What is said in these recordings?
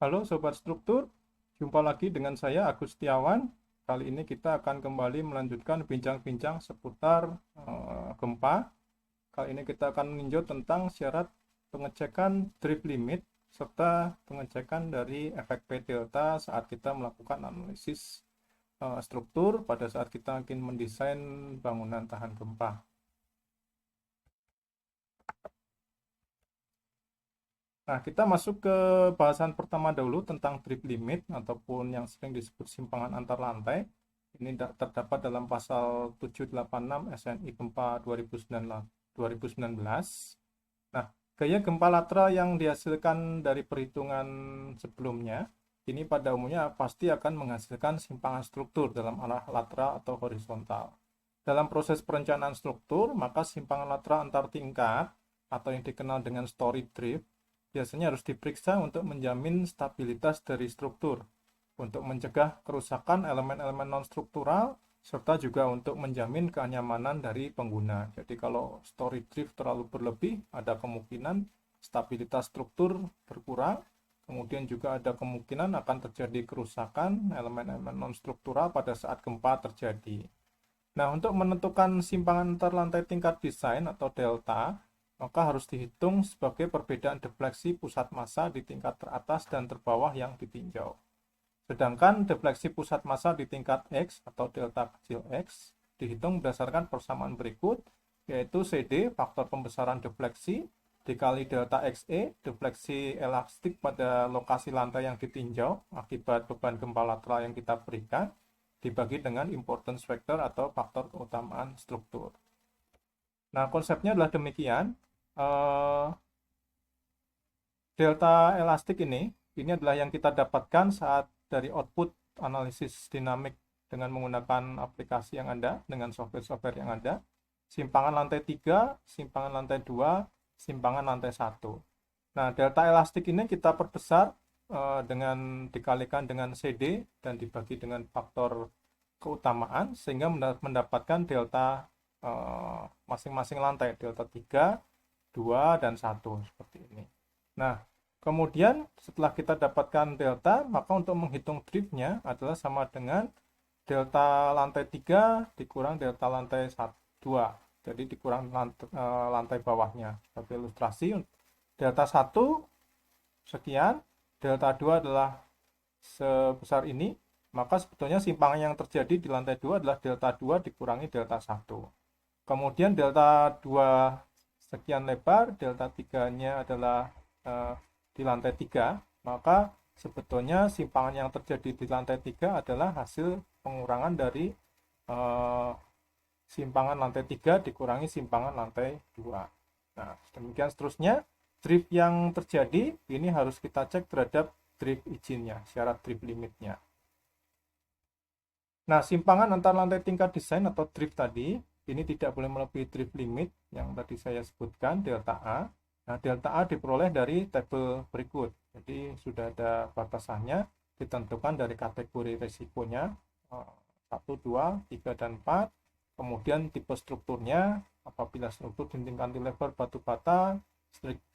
Halo Sobat Struktur, jumpa lagi dengan saya Agus Setiawan. Kali ini kita akan kembali melanjutkan bincang-bincang seputar gempa. Kali ini kita akan meninjau tentang syarat pengecekan drift limit serta pengecekan dari efek P delta saat kita melakukan analisis struktur pada saat kita ingin mendesain bangunan tahan gempa. Nah, kita masuk ke bahasan pertama dahulu tentang drift limit ataupun yang sering disebut simpangan antar lantai. Ini terdapat dalam pasal 786 SNI Gempa 2019. Nah, gaya gempa lateral yang dihasilkan dari perhitungan sebelumnya, ini pada umumnya pasti akan menghasilkan simpangan struktur dalam arah lateral atau horizontal. Dalam proses perencanaan struktur, maka simpangan lateral antar tingkat atau yang dikenal dengan story drift biasanya harus diperiksa untuk menjamin stabilitas dari struktur, untuk mencegah kerusakan elemen-elemen non-struktural, serta juga untuk menjamin kenyamanan dari pengguna. Jadi kalau story drift terlalu berlebih, ada kemungkinan stabilitas struktur berkurang, kemudian juga ada kemungkinan akan terjadi kerusakan elemen-elemen non-struktural pada saat gempa terjadi. Nah, untuk menentukan simpangan antar lantai tingkat desain atau delta, maka harus dihitung sebagai perbedaan defleksi pusat massa di tingkat teratas dan terbawah yang ditinjau. Sedangkan defleksi pusat massa di tingkat X atau delta kecil X dihitung berdasarkan persamaan berikut, yaitu CD, faktor pembesaran defleksi, dikali delta XE, defleksi elastik pada lokasi lantai yang ditinjau akibat beban gempa lateral yang kita berikan, dibagi dengan importance factor atau faktor keutamaan struktur. Nah, konsepnya adalah demikian. Delta elastik ini adalah yang kita dapatkan saat dari output analisis dinamik dengan menggunakan aplikasi yang ada, dengan software-software yang ada. Simpangan lantai 3, simpangan lantai 2, simpangan lantai 1. Nah, delta elastik ini kita perbesar dengan dikalikan dengan CD dan dibagi dengan faktor keutamaan sehingga mendapatkan delta masing-masing lantai, delta 3, 2, dan 1 seperti ini. Nah, kemudian setelah kita dapatkan delta, maka untuk menghitung driftnya adalah sama dengan delta lantai 3 dikurang delta lantai 2. Jadi dikurang lantai bawahnya. Sebagai ilustrasi, delta 1 sekian, delta 2 adalah sebesar ini, maka sebetulnya simpangan yang terjadi di lantai 2 adalah delta 2 dikurangi delta 1. Kemudian delta 2 sekian lebar, delta 3-nya adalah di lantai 3, maka sebetulnya simpangan yang terjadi di lantai 3 adalah hasil pengurangan dari simpangan lantai 3 dikurangi simpangan lantai 2. Nah, demikian seterusnya. Drift yang terjadi ini harus kita cek terhadap drift izinnya, syarat drift limitnya. Nah, simpangan antar lantai tingkat desain atau drift tadi, ini tidak boleh melebihi drift limit yang tadi saya sebutkan, delta A. Nah, delta A diperoleh dari tabel berikut. Jadi, sudah ada batasannya, ditentukan dari kategori resikonya, 1, 2, 3, dan 4. Kemudian tipe strukturnya, apabila struktur dinding cantilever batu bata,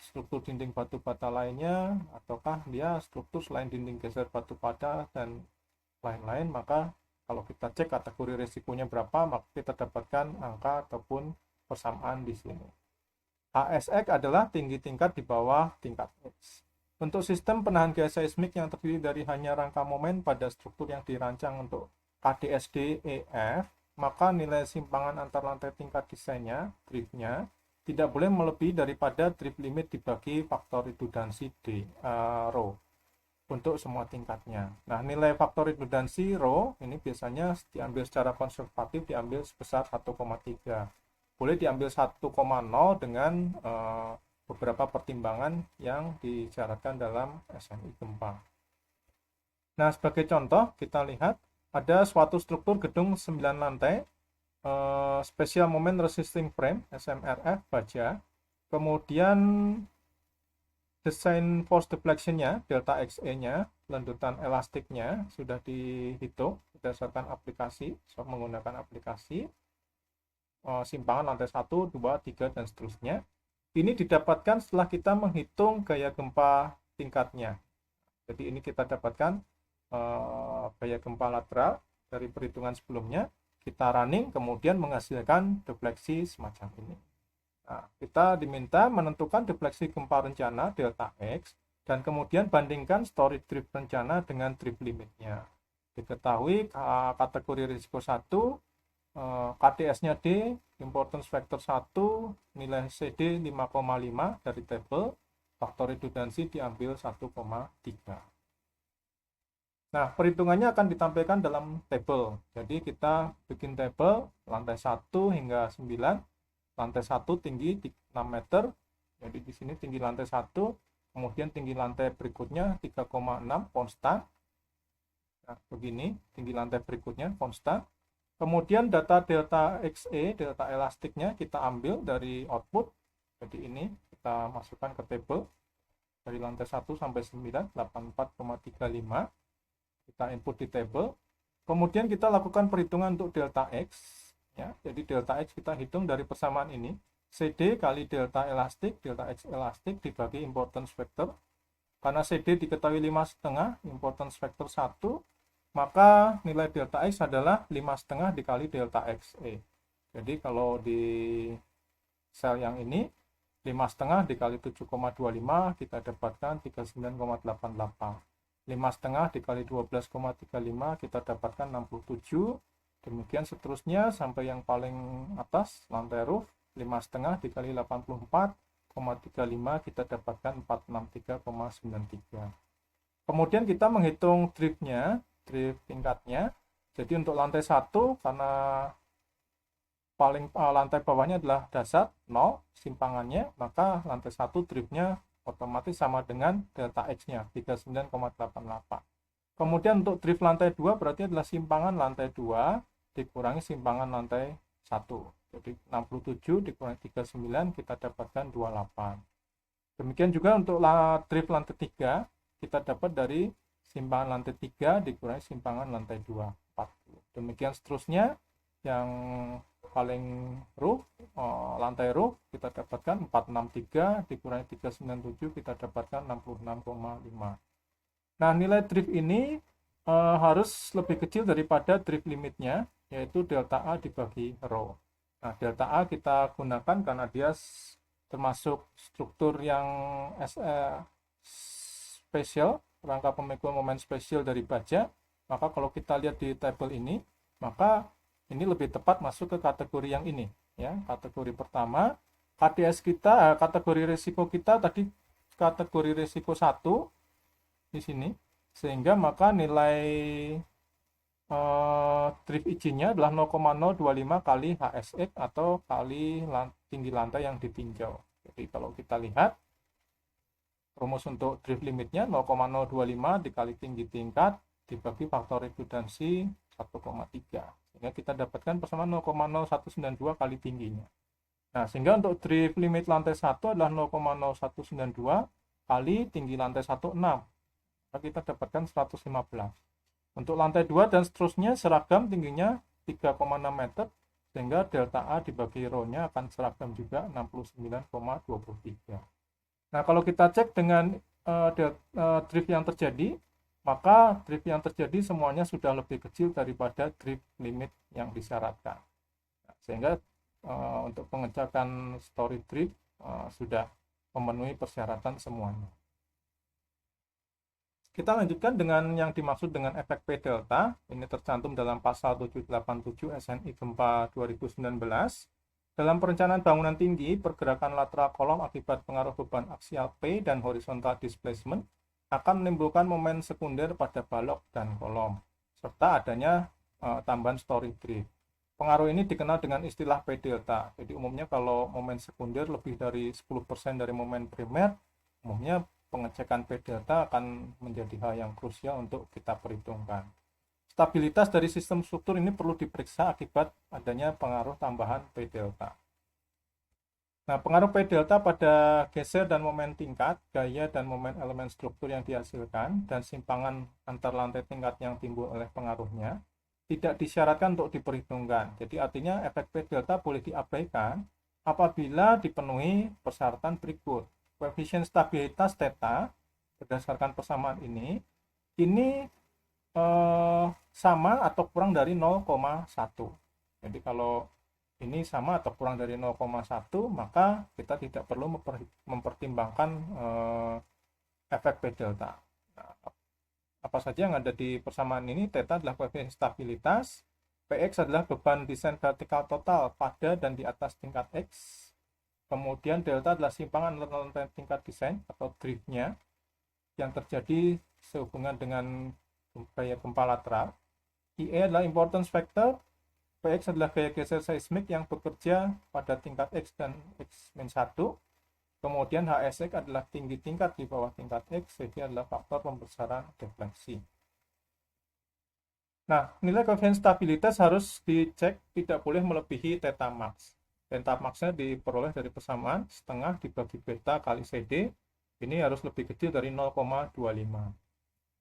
struktur dinding batu bata lainnya, ataukah dia struktur selain dinding geser batu bata, dan lain-lain, maka kalau kita cek kategori risikonya berapa, maka kita dapatkan angka ataupun persamaan di sini. HSX adalah tinggi tingkat di bawah tingkat X. Untuk sistem penahan gaya seismik yang terdiri dari hanya rangka momen pada struktur yang dirancang untuk KDSD EF, maka nilai simpangan antar lantai tingkat desainnya, driftnya, tidak boleh melebihi daripada drift limit dibagi faktor redundansi D, rho, untuk semua tingkatnya. Nah, nilai faktor redundansi rho ini biasanya diambil secara konservatif, diambil sebesar 1,3. Boleh diambil 1,0 dengan beberapa pertimbangan yang disyaratkan dalam SNI gempa. Nah, sebagai contoh, kita lihat ada suatu struktur gedung 9 lantai, special moment resisting frame, SMRF, baja. Kemudian desain force deflection-nya, delta XE-nya, lanjutan elastiknya sudah dihitung berdasarkan aplikasi, menggunakan aplikasi. Simpangan lantai 1, 2, 3, dan seterusnya. Ini didapatkan setelah kita menghitung gaya gempa tingkatnya. Jadi ini kita dapatkan gaya gempa lateral dari perhitungan sebelumnya, kita running kemudian menghasilkan defleksi semacam ini. Nah, kita diminta menentukan defleksi gempa rencana delta X dan kemudian bandingkan story drift rencana dengan drift limitnya. Diketahui kategori risiko 1, KDS-nya D, importance factor 1, nilai CD 5,5 dari tabel, faktor redundansi diambil 1,3. Nah, perhitungannya akan ditampilkan dalam tabel. Jadi kita bikin tabel lantai 1 hingga 9. Lantai 1 tinggi 6 meter. Jadi di sini tinggi lantai 1, kemudian tinggi lantai berikutnya 3,6 konstan. Nah, begini tinggi lantai berikutnya konstan. Kemudian data delta XE, delta elastiknya kita ambil dari output. Jadi ini kita masukkan ke tabel dari lantai 1 sampai 9, 84,35. Kita input di tabel. Kemudian kita lakukan perhitungan untuk delta X. Ya, jadi delta X kita hitung dari persamaan ini. CD kali delta elastik, delta X elastik dibagi importance factor. Karena CD diketahui 5,5, importance factor 1, maka nilai delta X adalah 5,5 dikali delta XE. Jadi kalau di sel yang ini 5,5 dikali 7,25 kita dapatkan 39,88. 5,5 dikali 12,35 kita dapatkan 67. Demikian seterusnya sampai yang paling atas lantai roof 5,5 dikali 84,35 kita dapatkan 463,93. Kemudian kita menghitung driftnya, drift tingkatnya. Jadi untuk lantai 1 karena lantai bawahnya adalah dasar 0 simpangannya, maka lantai 1 driftnya otomatis sama dengan delta X-nya 39,88. Kemudian untuk drift lantai 2 berarti adalah simpangan lantai 2 dikurangi simpangan lantai 1. Jadi 67 dikurangi 39 kita dapatkan 28. Demikian juga untuk drift lantai 3 kita dapat dari simpangan lantai 3 dikurangi simpangan lantai 2, 40. Demikian seterusnya yang paling roof, lantai roof kita dapatkan 463 dikurangi 397 kita dapatkan 66,5. Nah, nilai drift ini harus lebih kecil daripada drift limitnya, yaitu delta A dibagi rho. Nah, delta A kita gunakan karena dia termasuk struktur yang spesial, rangka pemikul momen spesial dari baja. Maka kalau kita lihat di tabel ini, maka ini lebih tepat masuk ke kategori yang ini, ya. Kategori pertama, KDS kita, kategori risiko kita tadi kategori risiko 1 di sini, sehingga maka nilai drift izinnya adalah 0,025 kali HSX atau kali tinggi lantai yang ditinjau. Jadi kalau kita lihat rumus untuk drift limitnya 0,025 dikali tinggi tingkat dibagi faktor redundansi 1,3, sehingga kita dapatkan persamaan 0,0192 kali tingginya. Nah, sehingga untuk drift limit lantai 1 adalah 0,0192 kali tinggi lantai 16, maka kita dapatkan 115. Untuk lantai 2 dan seterusnya seragam tingginya 3,6 meter, sehingga delta A dibagi rho-nya akan seragam juga 69,23. Nah, kalau kita cek dengan drift yang terjadi, maka drift yang terjadi semuanya sudah lebih kecil daripada drift limit yang disyaratkan. Nah, sehingga untuk pengecekan story drift sudah memenuhi persyaratan semuanya. Kita lanjutkan dengan yang dimaksud dengan efek P delta. Ini tercantum dalam pasal 787 SNI Gempa 2019. Dalam perencanaan bangunan tinggi, pergerakan lateral kolom akibat pengaruh beban aksial P dan horizontal displacement akan menimbulkan momen sekunder pada balok dan kolom, serta adanya tambahan story drift. Pengaruh ini dikenal dengan istilah P delta. Jadi umumnya kalau momen sekunder lebih dari 10% dari momen primer, umumnya pengecekan P delta akan menjadi hal yang krusial untuk kita perhitungkan. Stabilitas dari sistem struktur ini perlu diperiksa akibat adanya pengaruh tambahan P delta. Nah, pengaruh P delta pada geser dan momen tingkat, gaya dan momen elemen struktur yang dihasilkan, dan simpangan antar lantai tingkat yang timbul oleh pengaruhnya, tidak disyaratkan untuk diperhitungkan. Jadi artinya efek P delta boleh diabaikan apabila dipenuhi persyaratan berikut. Koefisien stabilitas theta berdasarkan persamaan ini sama atau kurang dari 0,1. Jadi kalau ini sama atau kurang dari 0,1, maka kita tidak perlu mempertimbangkan efek P delta. Nah, apa saja yang ada di persamaan ini? Theta adalah koefisien stabilitas, Px adalah beban desain vertikal total pada dan di atas tingkat X, kemudian delta adalah simpangan lantai tingkat desain atau driftnya yang terjadi sehubungan dengan gaya gempa lateral. IE adalah importance factor, Px adalah gaya geser seismik yang bekerja pada tingkat X dan X-1. Kemudian HSX adalah tinggi tingkat di bawah tingkat X, CD adalah faktor pembesaran defleksi. Nah, nilai koefisien stabilitas harus dicek, tidak boleh melebihi theta max. Theta max-nya diperoleh dari persamaan setengah dibagi beta kali CD. Ini harus lebih kecil dari 0,25.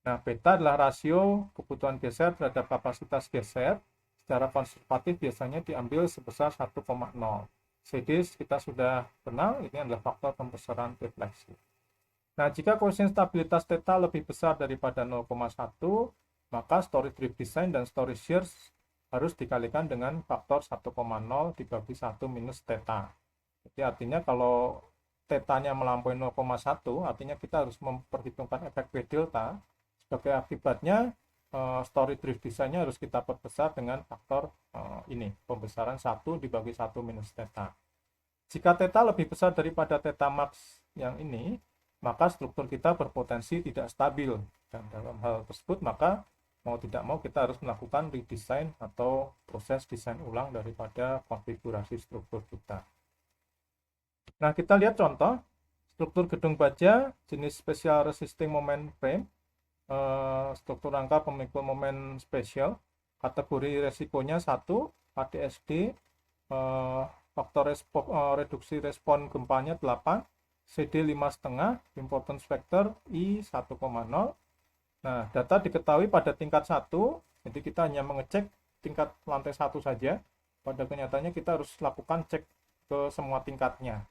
Nah, beta adalah rasio kebutuhan geser terhadap kapasitas geser. Secara konservatif biasanya diambil sebesar 1,0. CD kita sudah kenal, ini adalah faktor pembesaran defleksi. Nah, jika koefisien stabilitas theta lebih besar daripada 0,1, maka story drift design dan story shear harus dikalikan dengan faktor 1,0 dibagi 1 minus theta. Jadi artinya kalau theta-nya melampaui 0,1, artinya kita harus memperhitungkan efek P delta. Sebagai akibatnya, story drift design-nya harus kita perbesar dengan faktor ini, pembesaran 1 dibagi 1 minus theta. Jika theta lebih besar daripada theta max yang ini, maka struktur kita berpotensi tidak stabil. Dan dalam hal tersebut, maka mau tidak mau kita harus melakukan redesign atau proses desain ulang daripada konfigurasi struktur kita. Nah, kita lihat contoh struktur gedung baja jenis special resisting moment frame, struktur rangka pemikul momen spesial, kategori resikonya 1, ADSD, faktor reduksi respon gempanya 8, CD 5,5, importance factor I 1,0. Nah, data diketahui pada tingkat 1, jadi kita hanya mengecek tingkat lantai 1 saja. Pada kenyataannya kita harus lakukan cek ke semua tingkatnya.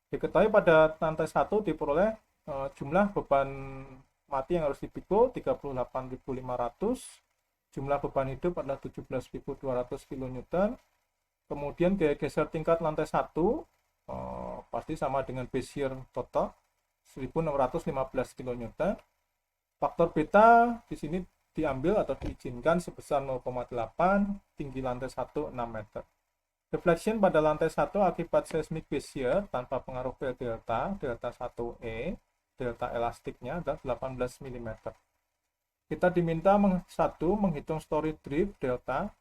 Diketahui pada lantai 1 diperoleh jumlah beban mati yang harus dipikul 38.500, jumlah beban hidup adalah 17.200 kN. Kemudian gaya geser tingkat lantai 1 pasti sama dengan base shear total 1615 kN. Faktor beta di sini diambil atau diizinkan sebesar 0,8, tinggi lantai 1 6 meter. Deflection pada lantai 1 akibat seismic base shear tanpa pengaruh P delta, delta 1E, delta elastiknya adalah 18 mm. Kita diminta menghitung story drift delta,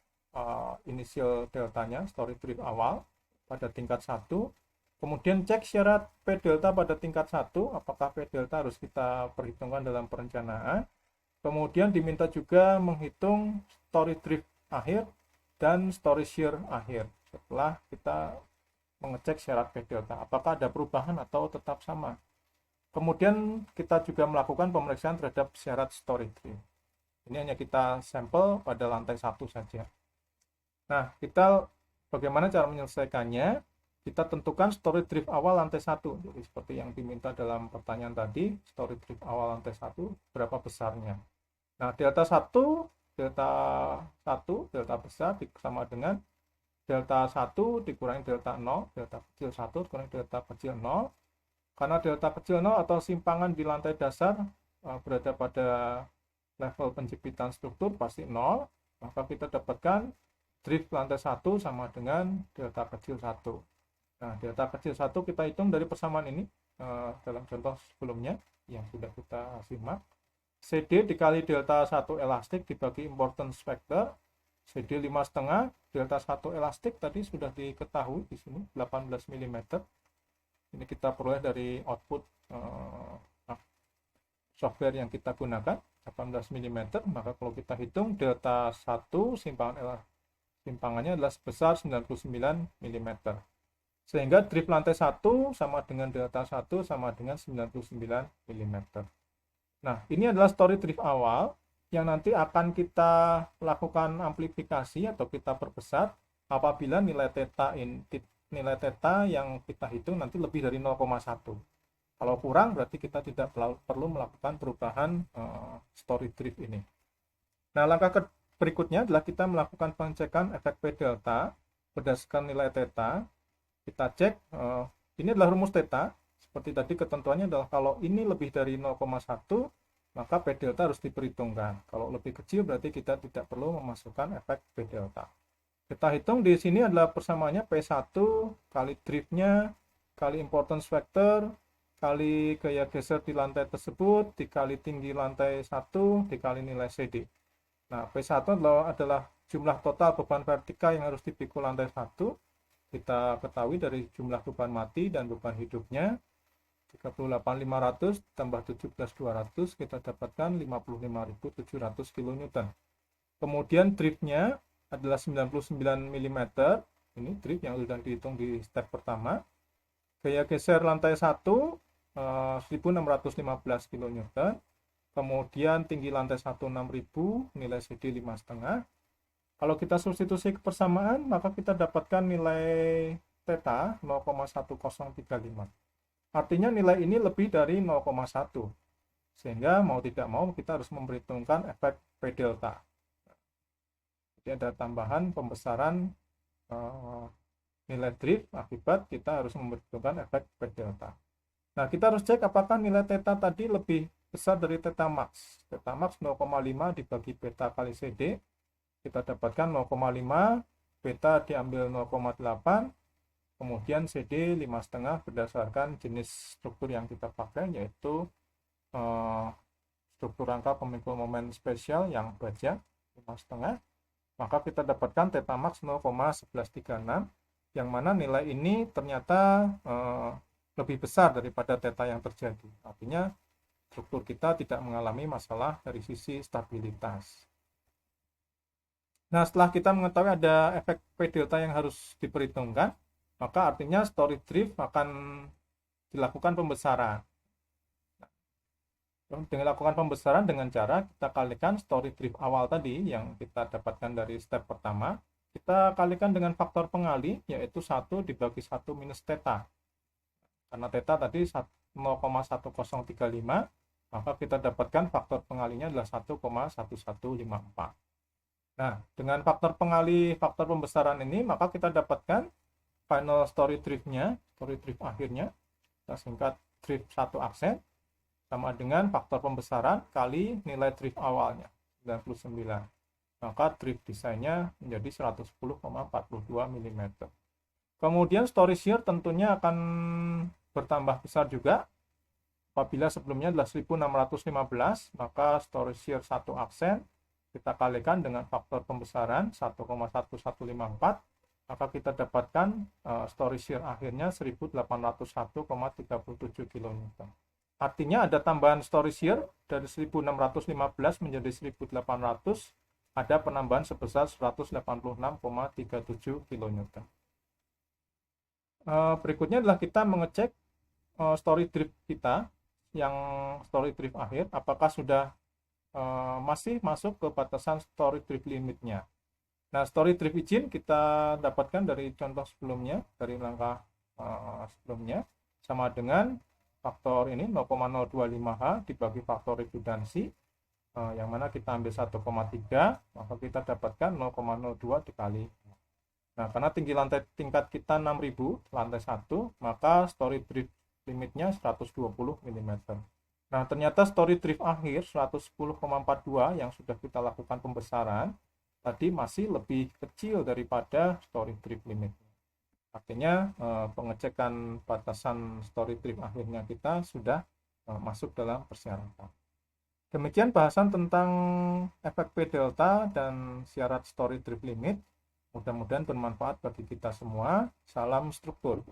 inisial deltanya, story drift awal pada tingkat 1. Kemudian cek syarat P delta pada tingkat 1, apakah P delta harus kita perhitungkan dalam perencanaan. Kemudian diminta juga menghitung story drift akhir dan story shear akhir. Setelah kita mengecek syarat P delta, apakah ada perubahan atau tetap sama. Kemudian kita juga melakukan pemeriksaan terhadap syarat story drift. Ini hanya kita sampel pada lantai 1 saja. Nah, kita bagaimana cara menyelesaikannya? Kita tentukan story drift awal lantai 1. Jadi seperti yang diminta dalam pertanyaan tadi, story drift awal lantai 1 berapa besarnya. Nah, delta 1, delta besar sama dengan delta 1 dikurangi delta 0, delta kecil 1 dikurangi delta kecil 0. Karena delta kecil 0 atau simpangan di lantai dasar berada pada level penjepitan struktur pasti 0, maka kita dapatkan drift lantai 1 sama dengan delta kecil 1. Nah, delta kecil 1 kita hitung dari persamaan ini dalam contoh sebelumnya yang sudah kita simak. CD dikali delta 1 elastik dibagi importance factor, CD 5,5, delta 1 elastik tadi sudah diketahui di sini 18 mm. Ini kita peroleh dari output software yang kita gunakan 18 mm. Maka kalau kita hitung delta 1 simpangannya adalah sebesar 99 mm. Sehingga drift lantai 1 sama dengan delta 1 sama dengan 99 mm. Nah, ini adalah story drift awal yang nanti akan kita lakukan amplifikasi atau kita perbesar apabila nilai theta yang kita hitung nanti lebih dari 0,1. Kalau kurang berarti kita tidak perlu melakukan perubahan story drift ini. Nah, langkah berikutnya adalah kita melakukan pengecekan efek P delta berdasarkan nilai theta. Kita cek, ini adalah rumus theta. Seperti tadi ketentuannya adalah kalau ini lebih dari 0,1, maka P delta harus diperhitungkan. Kalau lebih kecil berarti kita tidak perlu memasukkan efek P delta. Kita hitung di sini adalah persamaannya P1 kali driftnya, kali importance factor, kali gaya geser di lantai tersebut, dikali tinggi lantai 1, dikali nilai CD. Nah, P1 adalah jumlah total beban vertikal yang harus dipikul lantai 1. Kita ketahui dari jumlah beban mati dan beban hidupnya. 38.500 tambah 17.200, kita dapatkan 55.700 kN. Kemudian driftnya adalah 99 mm. Ini drift yang sudah dihitung di step pertama. Gaya geser lantai 1 1615 kN. Kemudian tinggi lantai 1 6000, nilai CD 5,5. Kalau kita substitusi ke persamaan, maka kita dapatkan nilai theta 0,1035. Artinya nilai ini lebih dari 0,1. Sehingga mau tidak mau kita harus memperhitungkan efek P delta. Jadi ada tambahan pembesaran nilai drift akibat kita harus memperhitungkan efek P delta. Nah, kita harus cek apakah nilai theta tadi lebih besar dari theta max. Theta max 0,5 dibagi beta kali CD, kita dapatkan 0,5, beta diambil 0,8, kemudian CD 5,5 berdasarkan jenis struktur yang kita pakai, yaitu struktur rangka pemikul momen spesial yang baja 5,5. Maka kita dapatkan theta max 0,1136, yang mana nilai ini ternyata lebih besar daripada theta yang terjadi. Artinya struktur kita tidak mengalami masalah dari sisi stabilitas. Nah, setelah kita mengetahui ada efek P delta yang harus diperhitungkan, maka artinya story drift akan dilakukan pembesaran. Dengan lakukan pembesaran dengan cara kita kalikan story drift awal tadi yang kita dapatkan dari step pertama, kita kalikan dengan faktor pengali, yaitu 1 dibagi 1 minus theta. Karena theta tadi 0,1035, maka kita dapatkan faktor pengalinya adalah 1,1154. Nah, dengan faktor pengali faktor pembesaran ini, maka kita dapatkan final story driftnya, story drift akhirnya, kita singkat drift 1 aksen, sama dengan faktor pembesaran kali nilai drift awalnya, 99. Maka drift desainnya menjadi 110,42 mm. Kemudian story shear tentunya akan bertambah besar juga. Apabila sebelumnya adalah 1615, maka story shear 1 aksen kita kalikan dengan faktor pembesaran 1,1154, maka kita dapatkan story shear akhirnya 1801,37 kN. Artinya ada tambahan story shear dari 1615 menjadi 1800, ada penambahan sebesar 186,37 kN. Berikutnya adalah kita mengecek story drift kita, yang story drift akhir, apakah sudah masih masuk ke batasan story drift limitnya. Nah, story drift izin kita dapatkan dari contoh sebelumnya, dari langkah sebelumnya, sama dengan faktor ini 0,025H dibagi faktor redundansi, yang mana kita ambil 1,3, maka kita dapatkan 0,02 dikali. Nah, karena tinggi lantai tingkat kita 6000, lantai 1, maka story drift limitnya 120 mm. Nah, ternyata story drift akhir 110,42 yang sudah kita lakukan pembesaran tadi masih lebih kecil daripada story drift limit. Artinya pengecekan batasan story drift akhirnya kita sudah masuk dalam persyaratan. Demikian bahasan tentang efek P delta dan syarat story drift limit. Mudah-mudahan bermanfaat bagi kita semua. Salam struktur.